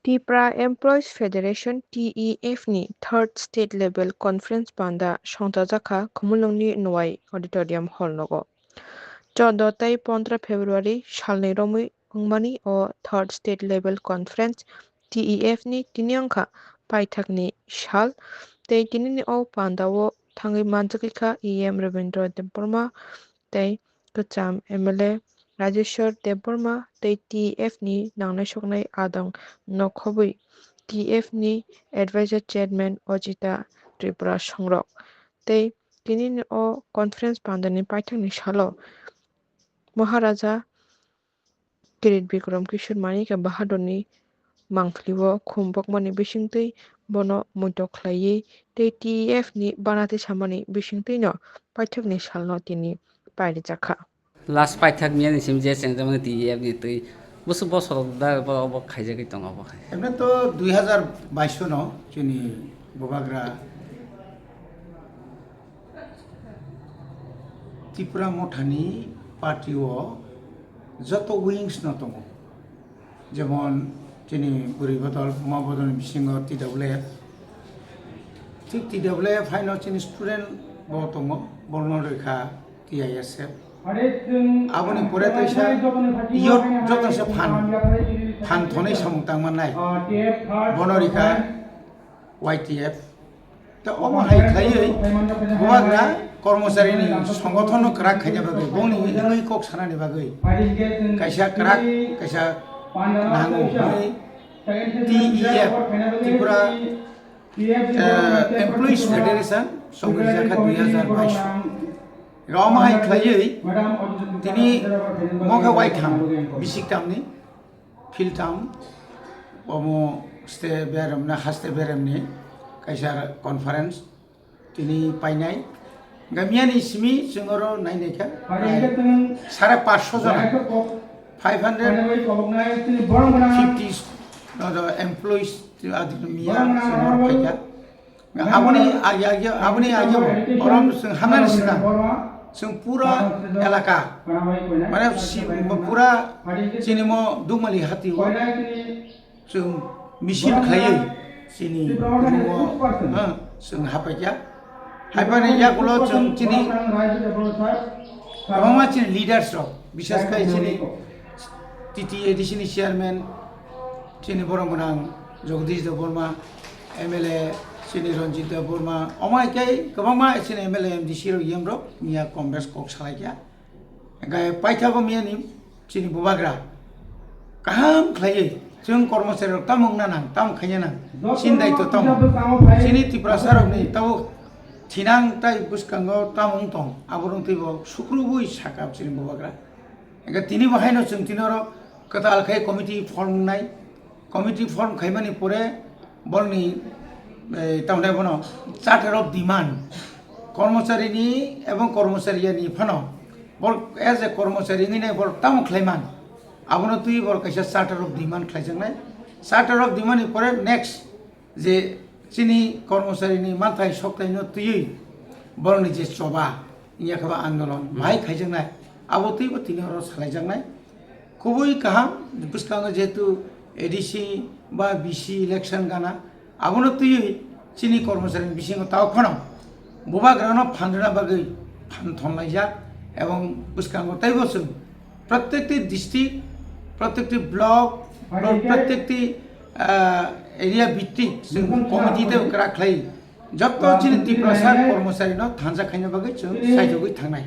Tripura Employees Federation (TEF) ni Third State Level Conference panda Songtajaka Khumulungni Nuai Auditorium Hall nogo. 14 tei 15 February salni romui wngmani o Third State Level Conference TEF ni tini wngkha paithakni sal tei tinini o pandao thangui manjakika EM Rabindra Deborma tei Kwcham MLA Rajeshwar Deborma tei TEF ni nangnai soknai adang nokhobui TEF ni Advisor Chairman Ojita Tripura Songrok tei tinini o conference pandani paithakni salo Maharaja Kirit Bikram Kishore Manika Bahadurni mangpiligo khumbakmani bisingtwi bono muitok khlaiwi tei TEF ni banati samani bisingtwi no paithakni salno tini pairijaka. Last paithak miani simje chengjamani TEF ni tui busu bosor da bo khaijagui tongo bo khai. এমনি তো 2022 ন চিনি ববাগ্রা ত্রিপুরা মঠানি পার্টিও যত wings ন দङ যেমন চিনি বুড়িবদল মহাবদল বিসিংহ TWF ঠিক TWF fine চিনি স্টুডেন্ট ব দङ বর্ণরেখা TISF aboni pore taisa iyot joton se fan thonai samungtang manai bonorika YTF ta omo hai khlaiui buagra kormosari ni সংগঠন krak khaina bagai boni ingui kok sanani bagai kaisa krak kaisa nangu TEF Tripura Employees Federation Songjaka 2022 Ramai khlaiui tini moga waitam bisiktamni filtam omo ste beramna haste beramni kaisar conference tini painai gamiani simi jongoro naineka 550 jana 550 employees adikmiya jongor paika aboni agya orom sing hamnan sida जों पूरा एलाका माने पूरा चिनिमो दुमली हातिव जों मिसिन खायै चिनि जों हापाया हापाने यागुलो जों चिनि गोबां चिनि लिडार्स रक बिशेष kai चिनि टीटी एडिशननि चेयारमैन चिनि बरमगोनां Jagdish Debbarma MLA Sini Ranjit Deborma, omai kai kabangma sini MLA MDC ro yemro mia Congress kok salaiya. Gai paithago mia ni sini bubagra. Kaham khlaiye जों कर्मचारी tamung nanang tam khanya nang sin dai to tam sini Tripura sarok ni tau thinang tai buskango tamung tong aborong tibo sukrubui sakap sini bubagra. Ega tini bahaino जों tinoro katal khai committee form nai committee form khaimani pore bolni তাহলে বনো charter of demand কর্মচারীনি এবং কর্মচারীয়ানি ফনো বল as a কর্মচারীনি নে বল তাম খ্লাইমান আবনো তুই বল কাইসা চার্টার অফ ডিমান্ড খ্লাইজাংনাই চার্টার অফ ডিমান্ডনি পরে নেক্সট যে চিনি কর্মচারীনি মানথাই সপ্তাহনি তুই বলনি যে সভা ইয়াখাবা আন্দোলন ভাই খাইজাংনাই আবো তুইবো তিনি হর সালাইজাংনাই খুবই কাহাম বুঝকাঙ্গ যেহেতু এডিসি বা বিসি ইলেকশন গানা আবনো তুই চিনি কর্মচারী বিসিং তাও ফোন বুবাগ্রানো ফান্ডনা বাগৈ ফান থনলাইজা এবং বুঝকাঙ্গ তাই বসুন প্রত্যেকটি ডিস্ট্রিক্ট প্রত্যেকটি ব্লক প্রত্যেকটি এরিয়া ভিত্তিক जों কমিটিতে রাখলাই যত চিনি ত্রিপুরা কর্মচারী ন থানজা খাইনা বাগৈ जों সাইজগৈ थांनाय